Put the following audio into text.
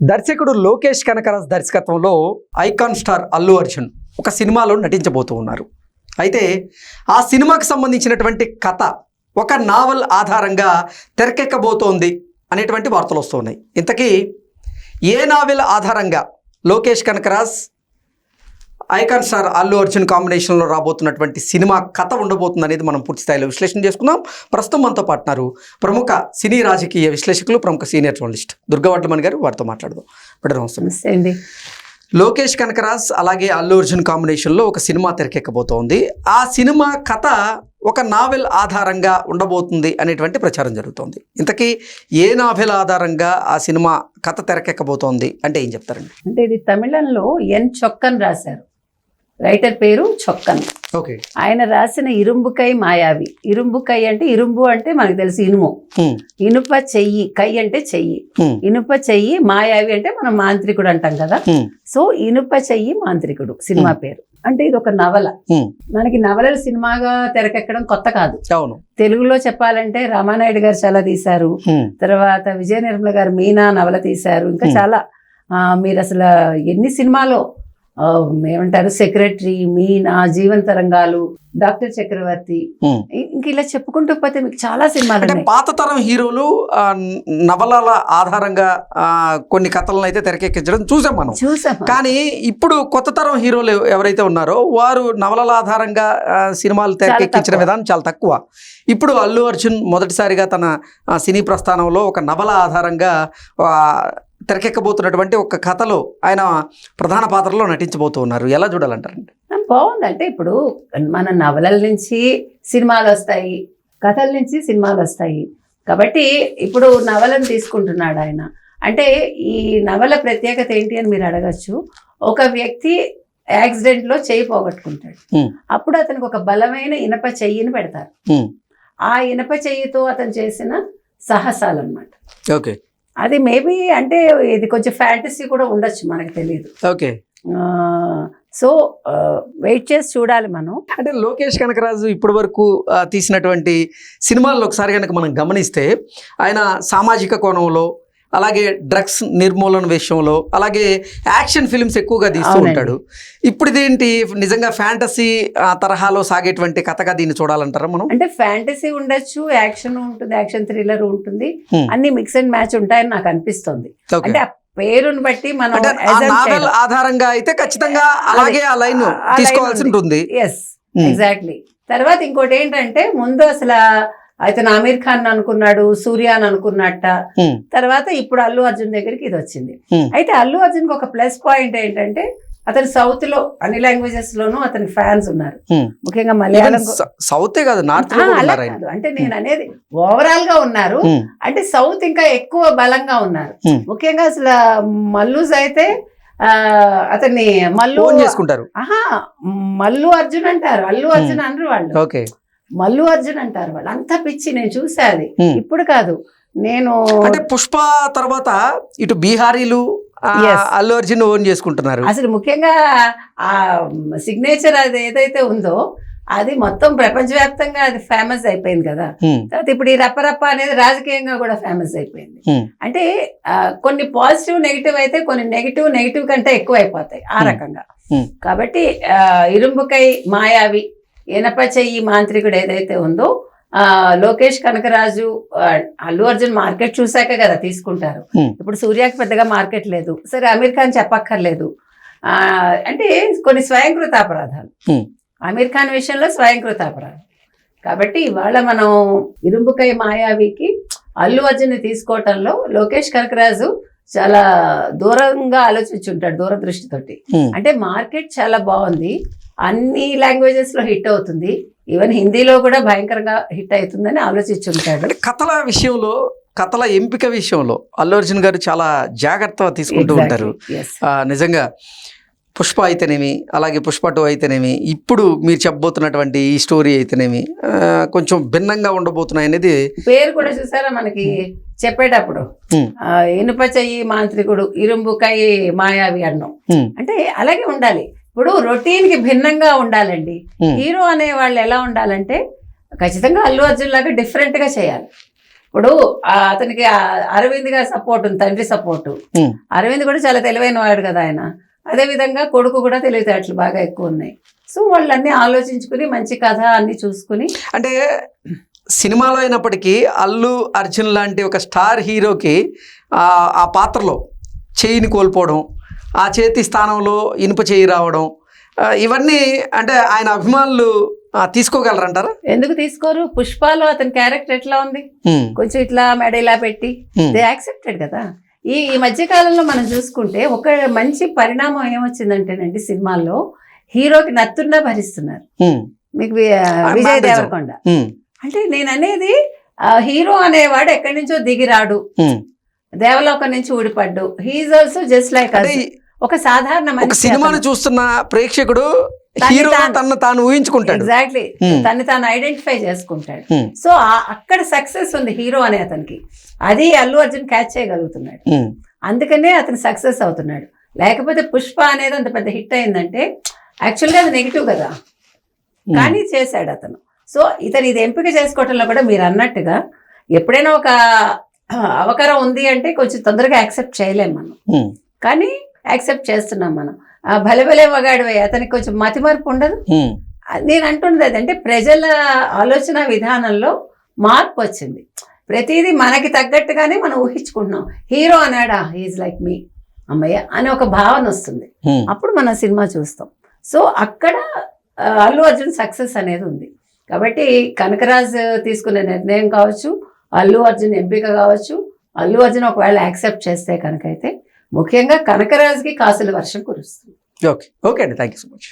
దర్శకుడు లోకేష్ కనకరాజ్ దర్శకత్వంలో icon star Allu Arjun ఒక సినిమాలో నటించబోతూ ఉన్నారు. అయితే ఆ సినిమాకు సంబంధించినటువంటి కథ ఒక నావల్ ఆధారంగా తెరకెక్కబోతోంది అనేటువంటి వార్తలు వస్తున్నాయి. ఇంతకీ ఏ నావెల్ ఆధారంగా లోకేష్ కనకరాజ్ ఐకాన్ స్టార్ అల్లు అర్జున్ కాంబినేషన్లో రాబోతున్నటువంటి సినిమా కథ ఉండబోతుంది అనేది మనం పూర్తి స్థాయిలో విశ్లేషణ చేసుకుందాం. ప్రస్తుతం మనతో పాటున్నారు ప్రముఖ సినీ రాజకీయ విశ్లేషకులు, ప్రముఖ సీనియర్ జర్నలిస్ట్ దుర్గావడ్లమణి గారు. వారితో మాట్లాడదాం. నమస్తే అండి. లోకేష్ కనకరాజ్ అలాగే అల్లు అర్జున్ కాంబినేషన్లో ఒక సినిమా తెరకెక్కబోతోంది. ఆ సినిమా కథ ఒక నావెల్ ఆధారంగా ఉండబోతుంది అనేటువంటి ప్రచారం జరుగుతోంది. ఇంతకీ ఏ నావెల్ ఆధారంగా ఆ సినిమా కథ తెరకెక్కబోతోంది అంటే ఏం చెప్తారండి? అంటే ఇది తమిళంలో ఎన్ చొక్కన్ రాశారు. రైటర్ పేరు చొక్కన్. ఓకే. ఆయన రాసిన ఇరుంబుకై మాయావి. ఇరుంబుకై అంటే ఇరుంబు అంటే మనకు తెలుసు ఇనుము, ఇనుప చెయ్యి, కై అంటే చెయ్యి, ఇనుప చెయ్యి, మాయావి అంటే మనం మాంత్రికుడు అంటాం కదా. సో ఇనుప చెయ్యి మాంత్రికుడు సినిమా పేరు. అంటే ఇది ఒక నవల. మనకి నవలలు సినిమాగా తెరకెక్కడం కొత్త కాదు. అవును. తెలుగులో చెప్పాలంటే రామానాయుడు గారు చాలా తీశారు, తర్వాత విజయ నిర్మల గారు మీనా నవల తీశారు, ఇంకా చాలా మీరు అసలు ఎన్ని సినిమాలో ఏమంటారు, సెక్రటరీ, మీనా, జీవన తరంగాలు, డాక్టర్ చక్రవర్తి, ఇంక ఇలా చెప్పుకుంటూ పోతే మీకు చాలా సినిమాలు ఉన్నాయి. పాత తరం హీరోలు నవలల ఆధారంగా కొన్ని కథలను అయితే తెరకెక్కించడం చూసాం మనం. కానీ ఇప్పుడు కొత్త తరం హీరోలు ఎవరైతే ఉన్నారో వారు నవలల ఆధారంగా సినిమాలు తెరకెక్కించిన విధానం చాలా తక్కువ. ఇప్పుడు అల్లు అర్జున్ మొదటిసారిగా తన సినీ ప్రస్థానంలో ఒక నవల ఆధారంగా తెరకెక్కబోతున్నటువంటి ఒక కథలో ఆయన ప్రధాన పాత్రలో నటించబోతూ ఉన్నారు. ఎలా చూడాలంటారండి? బాగుంది. అంటే ఇప్పుడు మన నవలల నుంచి సినిమాలు వస్తాయి, కథల నుంచి సినిమాలు వస్తాయి. కాబట్టి ఇప్పుడు నవలను తీసుకుంటున్నాడు ఆయన. అంటే ఈ నవల ప్రత్యేకత ఏంటి అని మీరు అడగచ్చు. ఒక వ్యక్తి యాక్సిడెంట్లో చెయ్యి పోగొట్టుకుంటాడు. అప్పుడు అతనికి ఒక బలమైన ఇనప చెయ్యిని పెడతారు. ఆ ఇనప చెయ్యితో అతను చేసిన సాహసాలు అన్నమాట. ఓకే. అది మేబీ అంటే ఇది కొంచెం ఫ్యాంటసీ కూడా ఉండొచ్చు, మనకు తెలియదు. ఓకే. సో వెయిట్ చేసి చూడాలి మనం. అంటే లోకేష్ కనకరాజు ఇప్పటి వరకు తీసినటువంటి సినిమాల్లో ఒకసారి కనుక మనం గమనిస్తే ఆయన సామాజిక కోణంలో, అలాగే డ్రగ్స్ నిర్మూలన విషయంలో, అలాగే యాక్షన్ ఫిల్మ్స్ ఎక్కువగా తీస్తూ ఉంటాడు. ఇప్పుడు ఇదేంటి నిజంగా ఫ్యాంటసీ తరహాలో సాగేటువంటి కథగా దీన్ని చూడాలంటారా మనం? అంటే ఫ్యాంటసీ ఉండొచ్చు, యాక్షన్ ఉంటుంది, యాక్షన్ థ్రిల్లర్ ఉంటుంది, అన్ని మిక్స్ అండ్ మ్యాచ్ ఉంటాయని నాకు అనిపిస్తుంది. అంటే ఆ పేరుని బట్టి మనం ఆధారంగా అయితే ఖచ్చితంగా అలాగే ఆ లైన్ తీసుకోవాల్సి ఉంటుంది. Yes, exactly. తర్వాత ఇంకోటి ఏంటంటే, ముందు అసలు అతను ఆమీర్ ఖాన్ అనుకున్నాడు, సూర్య అని అనుకున్నట్ట. తర్వాత ఇప్పుడు అల్లు అర్జున్ దగ్గరికి ఇది వచ్చింది. అయితే అల్లు అర్జున్ కి ఒక ప్లస్ పాయింట్ ఏంటంటే, అతను సౌత్ లో అన్ని లాంగ్వేజెస్ లోనూ అతనికి ఫ్యాన్స్ ఉన్నారు. ముఖ్యంగా మలయాళం, సౌతే కాదు, నార్త్ కాదు. అంటే నేను అనేది ఓవరాల్ గా ఉన్నారు. అంటే సౌత్ ఇంకా ఎక్కువ బలంగా ఉన్నారు. ముఖ్యంగా అసలు మల్లూస్ అయితే అతన్ని మల్లు చేసుకుంటారు. మల్లు అర్జున్ అంటారు, అల్లు అర్జున్ అనరు వాళ్ళు. ఓకే. మల్లు అర్జున్ అంటారు వాళ్ళు. అంత పిచ్చి. నేను చూసాది, ఇప్పుడు కాదు. నేను అంటే పుష్ప తర్వాత ఇటు బీహారీలు అల్లు అర్జున్ ఓన్ చేసుకుంటున్నారు. అసలు ముఖ్యంగా ఆ సిగ్నేచర్ అది ఏదైతే ఉందో అది మొత్తం ప్రపంచవ్యాప్తంగా అది ఫేమస్ అయిపోయింది కదా. తర్వాత ఇప్పుడు ఈ రప్పరప్ప అనేది రాజకీయంగా కూడా ఫేమస్ అయిపోయింది. అంటే కొన్ని పాజిటివ్ నెగిటివ్ అయితే కొన్ని నెగిటివ్ కంటే ఎక్కువ అయిపోతాయి ఆ రకంగా. కాబట్టి ఇరుంబుకై మాయావి, ఎనప చెయ్యి మాంత్రికుడు ఏదైతే ఉందో, లోకేష్ కనకరాజు, అల్లు అర్జున్ మార్కెట్ చూశాక కదా తీసుకుంటారు. ఇప్పుడు సూర్యకి పెద్దగా మార్కెట్ లేదు, సరే అమీర్ ఖాన్ చెప్పక్కర్లేదు. అంటే కొన్ని స్వయంకృత అపరాధాలు, అమీర్ ఖాన్ విషయంలో స్వయంకృత అపరాధం. కాబట్టి ఇవాళ మనం ఇరుంబుకై మాయావికి అల్లు అర్జున్ తీసుకోవటంలో లోకేష్ కనకరాజు చాలా దూరంగా ఆలోచించుంటాడు, దూరదృష్టితోటి. అంటే మార్కెట్ చాలా బాగుంది, అన్ని లాంగ్వేజెస్ లో హిట్ అవుతుంది, ఈవెన్ హిందీలో కూడా భయంకరంగా హిట్ అవుతుందని ఆలోచించుంటాడు. కథల విషయంలో, కథల ఎంపిక విషయంలో అల్లు అర్జున్ గారు చాలా జాగ్రత్త తీసుకుంటూ ఉంటారు. నిజంగా పుష్ప అయితేనేమి, అలాగే పుష్ప 2 అయితేనేమి, ఇప్పుడు మీరు చెప్పబోతున్నటువంటి ఈ స్టోరీ అయితేనేమి కొంచెం భిన్నంగా ఉండబోతున్నాయి అనేది పేరు కూడా చూసారా మనకి చెప్పేటప్పుడు. ఇనుప చెయ్యి మాంత్రికుడు, ఇరుంబుకై మాయావి అన్నం. అంటే అలాగే ఉండాలి. ఇప్పుడు రొటీన్ కి భిన్నంగా ఉండాలండి. హీరో అనే వాళ్ళు ఎలా ఉండాలంటే ఖచ్చితంగా అల్లు అర్జున్ లాగా డిఫరెంట్ గా చేయాలి. ఇప్పుడు అతనికి అరవింద్ గారి సపోర్ట్ ఉంది, తండ్రి సపోర్టు. ఉమ్, అరవింద్ కూడా చాలా తెలివైన వాడు కదా ఆయన. అదే విధంగా కొడుకు కూడా తెలివితేటలు బాగా ఎక్కువ ఉన్నాయి. సో వాళ్ళన్నీ ఆలోచించుకుని మంచి కథ అన్ని చూసుకుని, అంటే సినిమాలో అయినప్పటికీ అల్లు అర్జున్ లాంటి ఒక స్టార్ హీరోకి ఆ పాత్రలో చేయిని కోల్పోవడం, ఆ చేతి స్థానంలో ఇనుప చేయి రావడం, ఇవన్నీ అంటే ఆయన అభిమానులు తీసుకోగలరంటారా? ఎందుకు తీసుకోరు? పుష్పలో అతని క్యారెక్టర్ ఎట్లా ఉంది, ఉమ్, కొంచెం ఇట్లా మెడ ఇలా పెట్టి ఉమ్, దే యాక్సెప్టెడ్ కదా. ఈ మధ్య కాలంలో మనం చూసుకుంటే ఒక మంచి పరిణామం ఏమొచ్చిందంటేనండి, సినిమాల్లో హీరోకి నత్తున్నా భరిస్తున్నారు. ఉమ్, మీకు విజయ్ దేవరకొండ ఉమ్, అంటే నేను అనేది, హీరో అనేవాడు ఎక్కడి నుంచో దిగిరాడు, ఉమ్. దేవలోకం నుంచి ఊడిపడ్డు. హీఈస్ ఆల్సో జస్ట్ లైక్ అంటే ఒక సాధారణ ఒక మనిషి. సినిమాను చూస్తున్న ప్రేక్షకుడు తన్ని హీరో తాను- తను తాను ఊహించుకుంటాడు. Exactly, Hmm. తను తాను ఐడెంటిఫై చేసుకుంటాడు. ఉమ్, సో అక్కడ సక్సెస్ ఉంది హీరో అనే అతనికి. అది అల్లు అర్జున్ క్యాచ్ చేయగలుగుతున్నాడు, ఉమ్, అందుకనే అతను సక్సెస్ అవుతున్నాడు. లేకపోతే పుష్ప అనేది అంత పెద్ద హిట్ అయిందంటే యాక్చువల్గా అది నెగిటివ్ కదా, కానీ చేశాడు అతను. సో ఇతను ఇది ఎంపిక చేసుకోవటంలో కూడా మీరు అన్నట్టుగా ఎప్పుడైనా ఒక అవకాశం ఉంది అంటే కొంచెం తొందరగా యాక్సెప్ట్ చేయలేం మనం, ఉమ్, కానీ యాక్సెప్ట్ చేస్తున్నాం మనం. భలే భలే మగాడివే అతనికి కొంచెం మతిమరుపు ఉండదు. ఉమ్, నేను అంటున్నది అదంటే ప్రజల ఆలోచన విధానంలో మార్పు వచ్చింది. ప్రతిదీ మనకి తగ్గట్టుగానే మనం ఊహించుకుంటున్నాం. హీరో అన్నాడా హీఈస్ లైక్ మీ అమ్మయ్య అనే ఒక భావన వస్తుంది, ఉమ్. అప్పుడు మనం సినిమా చూస్తాం. సో అక్కడ అల్లు అర్జున్ సక్సెస్ అనేది ఉంది. కాబట్టి కనకరాజ్ తీసుకునే నిర్ణయం కావచ్చు, అల్లు అర్జున్ ఎంపిక కావచ్చు, అల్లు అర్జున్ ఒకవేళ యాక్సెప్ట్ చేస్తే కనుకైతే ముఖ్యంగా కనకరాజ్కి కాసుల వర్షం కురుస్తుంది. ఓకే ఓకే అండి, థ్యాంక్ యూ సో మచ్.